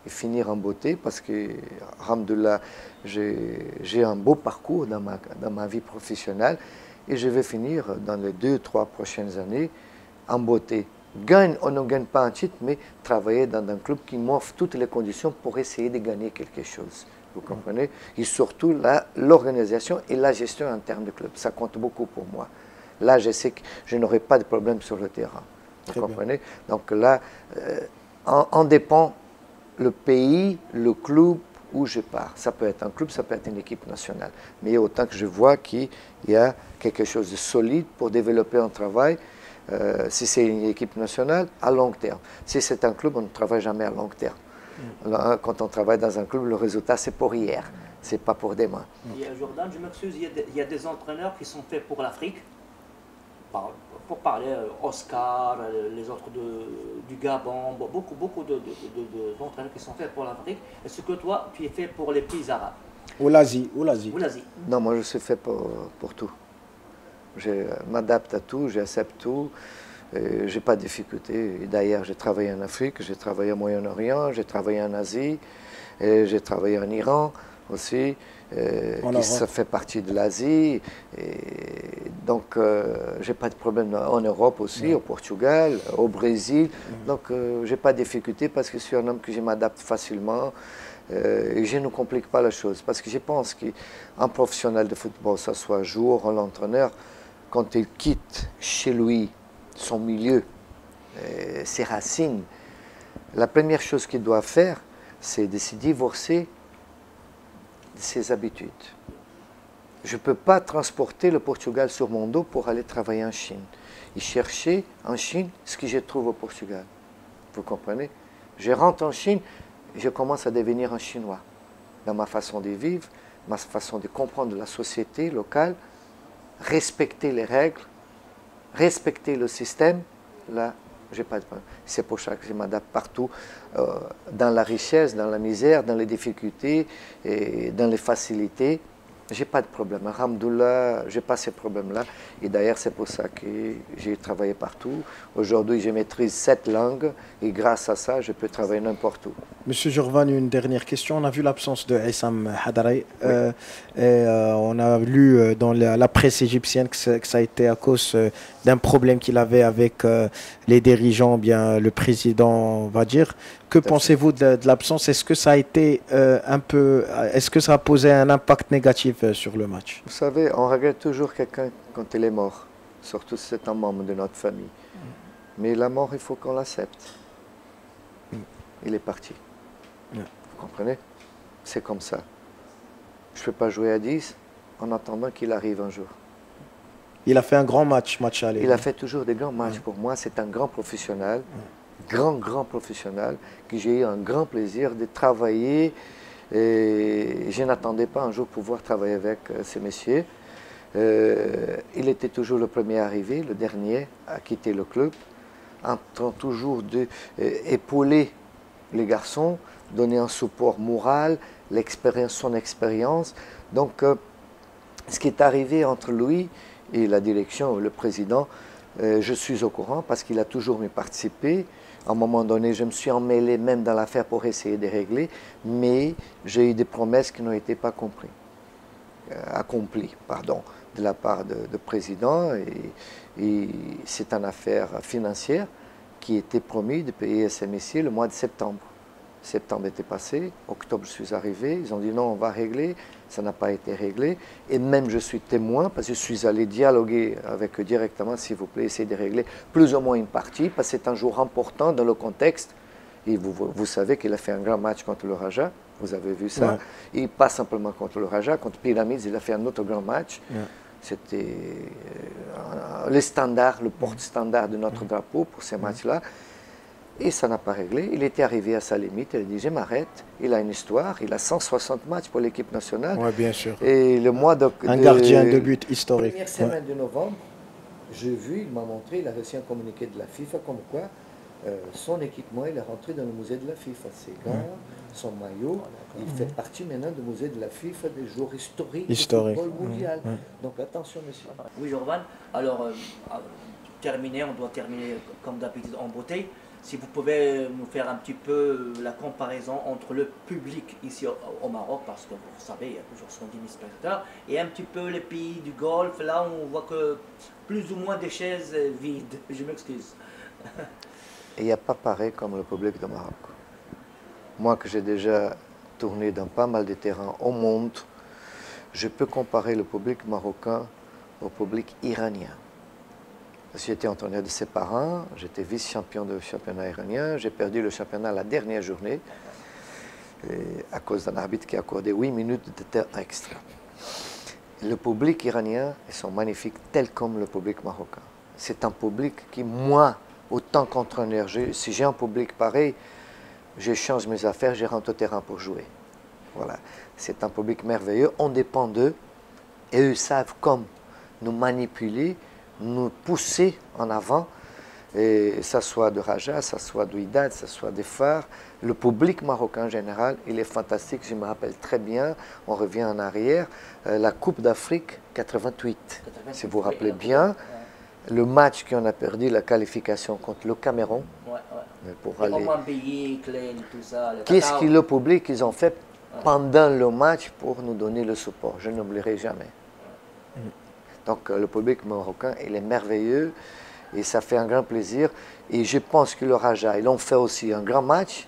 et finir en beauté parce que, alhamdoulilah, j'ai un beau parcours dans ma vie professionnelle et je vais finir dans les 2-3 prochaines années en beauté. On ne gagne pas un titre, mais travailler dans un club qui m'offre toutes les conditions pour essayer de gagner quelque chose. Vous comprenez? Et surtout l'organisation et la gestion interne du club. Ça compte beaucoup pour moi. Là, je sais que je n'aurai pas de problème sur le terrain. Vous comprenez? Donc là, on dépend le pays, le club où je pars. Ça peut être un club, ça peut être une équipe nationale. Mais autant que je vois qu'il y a quelque chose de solide pour développer un travail, si c'est une équipe nationale, à long terme. Si c'est un club, on ne travaille jamais à long terme. Alors, quand on travaille dans un club, le résultat, c'est pour hier, c'est pas pour demain. Jordan, je m'excuse, il y a des entraîneurs qui sont faits pour l'Afrique. Pour parler, Oscar, les autres du Gabon, beaucoup d'entraîneurs qui sont faits pour l'Afrique. Est-ce que toi, tu es fait pour les pays arabes? Ou l'Asie. Non, moi je suis fait pour tout. Je m'adapte à tout, j'accepte tout, je n'ai pas de difficulté. D'ailleurs, j'ai travaillé en Afrique, j'ai travaillé au Moyen-Orient, j'ai travaillé en Asie, j'ai travaillé en Iran aussi, ça fait partie de l'Asie. Donc, j'ai pas de problème en Europe aussi, au Portugal, au Brésil. Donc, j'ai pas de difficulté parce que je suis un homme que je m'adapte facilement. Et je ne complique pas la chose. Parce que je pense qu'un professionnel de football, ça soit joueur ou l'entraîneur, quand il quitte chez lui son milieu, ses racines, la première chose qu'il doit faire, c'est de se divorcer de ses habitudes. Je ne peux pas transporter le Portugal sur mon dos pour aller travailler en Chine. Et chercher en Chine ce que je trouve au Portugal. Vous comprenez? Je rentre en Chine, je commence à devenir un Chinois. Dans ma façon de vivre, ma façon de comprendre la société locale, respecter les règles, respecter le système, là, j'ai pas de problème. C'est pour ça que je m'adapte partout, dans la richesse, dans la misère, dans les difficultés, et dans les facilités. J'ai pas de problème. Alhamdoulilah, j'ai pas ces problèmes-là. Et d'ailleurs, c'est pour ça que j'ai travaillé partout. Aujourd'hui, je maîtrise 7 langues et grâce à ça, je peux travailler n'importe où. Monsieur Jorvan, une dernière question. On a vu l'absence de Issam Hadari. Oui. On a lu dans la presse égyptienne que ça a été à cause d'un problème qu'il avait avec les dirigeants, bien le président, on va dire. Que pensez-vous de l'absence? Est-ce que ça a été est-ce que ça a posé un impact négatif sur le match? Vous savez, on regrette toujours quelqu'un quand il est mort, surtout si c'est un membre de notre famille. Mais la mort, il faut qu'on l'accepte. Il est parti. Vous comprenez? C'est comme ça. Je ne peux pas jouer à 10 en attendant qu'il arrive un jour. Il a fait un grand match aller. Il a fait toujours des grands matchs. Pour moi, c'est un grand professionnel, grand professionnel, que j'ai eu un grand plaisir de travailler. Et je n'attendais pas un jour pouvoir travailler avec ces messieurs. Il était toujours le premier arrivé, le dernier à quitter le club, en train toujours d'épauler les garçons, donner un support moral, son expérience. Donc, ce qui est arrivé entre lui et la direction, le président, je suis au courant parce qu'il a toujours participé. À un moment donné, je me suis emmêlé même dans l'affaire pour essayer de régler, mais j'ai eu des promesses qui n'ont été pas accomplies de la part du président. Et c'est une affaire financière qui était promis de payer ces messieurs le mois de septembre. Septembre était passé, octobre je suis arrivé, ils ont dit non, on va régler, ça n'a pas été réglé. Et même je suis témoin parce que je suis allé dialoguer avec eux directement, s'il vous plaît, essayer de régler plus ou moins une partie, parce que c'est un jour important dans le contexte. Et vous savez qu'il a fait un grand match contre le Raja, vous avez vu ça. Ouais. Et pas simplement contre le Raja, contre Pyramids, il a fait un autre grand match. Ouais. C'était le standard, le porte-standard de notre drapeau pour ces matchs-là. Et ça n'a pas réglé. Il était arrivé à sa limite. Il a dit, je m'arrête. Il a une histoire. Il a 160 matchs pour l'équipe nationale. Oui, bien sûr. Et le mois un gardien de but historique. La première semaine de novembre, j'ai vu, il m'a montré, il a reçu un communiqué de la FIFA comme quoi son équipement, il est rentré dans le musée de la FIFA. Ses gants, son maillot, il fait partie maintenant du musée de la FIFA des joueurs historiques du football mondial. Donc attention, monsieur. Oui, Jorvan. Alors, on doit terminer comme d'habitude en beauté. Si vous pouvez nous faire un petit peu la comparaison entre le public ici au Maroc, parce que vous savez, il y a toujours 70 000 spectateurs, et un petit peu les pays du Golfe, là où on voit que plus ou moins des chaises vides. Je m'excuse. Il n'y a pas pareil comme le public du Maroc. Moi, que j'ai déjà tourné dans pas mal de terrains au monde, je peux comparer le public marocain au public iranien. J'étais entraîneur de ses parents, j'étais vice-champion du championnat iranien, j'ai perdu le championnat la dernière journée. à cause d'un arbitre qui a accordé 8 minutes de temps extra. Le public iranien, ils sont magnifiques, tel comme le public marocain. C'est un public qui, moi, autant qu'entraîneur, si j'ai un public pareil, je change mes affaires, je rentre au terrain pour jouer. Voilà. C'est un public merveilleux, on dépend d'eux, et eux savent comme nous manipuler, nous pousser en avant, et ça soit de Raja, ça soit de Wydad, ça soit des Phares. Le public marocain en général, il est fantastique, je me rappelle très bien, on revient en arrière, la Coupe d'Afrique 88, si vous vous rappelez bien, le match qu'on a perdu, la qualification contre le Cameroun, pour aller... Qu'est-ce que le public ils ont fait pendant le match pour nous donner le support? Je n'oublierai jamais. Donc le public marocain, il est merveilleux et ça fait un grand plaisir. Et je pense que le Raja, ils ont fait aussi un grand match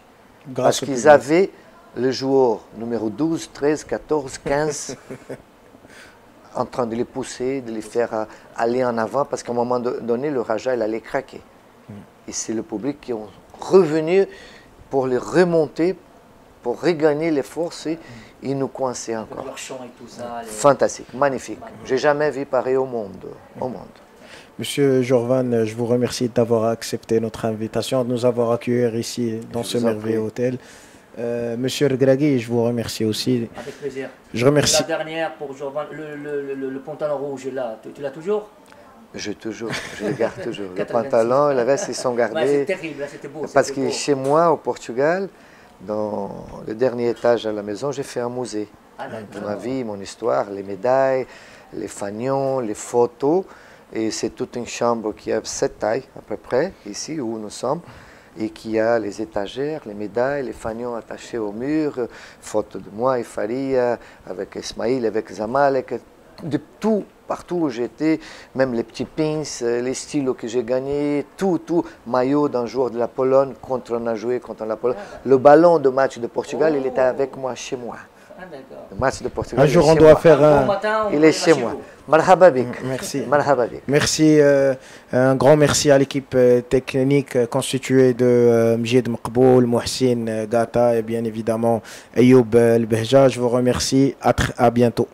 parce qu'ils avaient le joueur numéro 12, 13, 14, 15 en train de les pousser, de les faire aller en avant parce qu'à un moment donné, le Raja, il allait craquer. Et c'est le public qui est revenu pour les remonter, pour regagner les forces et ils nous coinçaient encore. Leur chant et tout ça, fantastique, magnifique. J'ai jamais vu pareil au monde. Monsieur Jorvan, je vous remercie d'avoir accepté notre invitation, de nous avoir accueillis ici dans ce merveilleux hôtel. Monsieur Regragui, je vous remercie aussi. Avec plaisir. Je remercie. La dernière pour Jorvan, le pantalon rouge là, tu l'as toujours? Je le garde toujours. Le pantalon, le reste, ils sont gardés. Ouais, c'est terrible, c'était beau. Parce que chez moi, au Portugal, dans le dernier étage de la maison, j'ai fait un musée de ma vie, mon histoire, les médailles, les fanions, les photos. Et c'est toute une chambre qui a 7 tailles à peu près, ici où nous sommes, et qui a les étagères, les médailles, les fanions attachés au mur, photos de moi et Faria, avec Ismail, avec Zamalek, de tout, partout où j'étais, même les petits pins, les stylos que j'ai gagnés, tout, maillot d'un joueur de la Pologne, on a joué contre la Pologne. Le ballon de match de Portugal, il était avec moi, chez moi. Le match de Portugal. Un jour, on doit faire un. Il est chez moi. Marhaba bik. Merci. Marhaba bik. Merci. Un grand merci à l'équipe technique constituée de Mjid Mqboul, Mohsin Gata et bien évidemment Ayoub El Behja. Je vous remercie. À bientôt.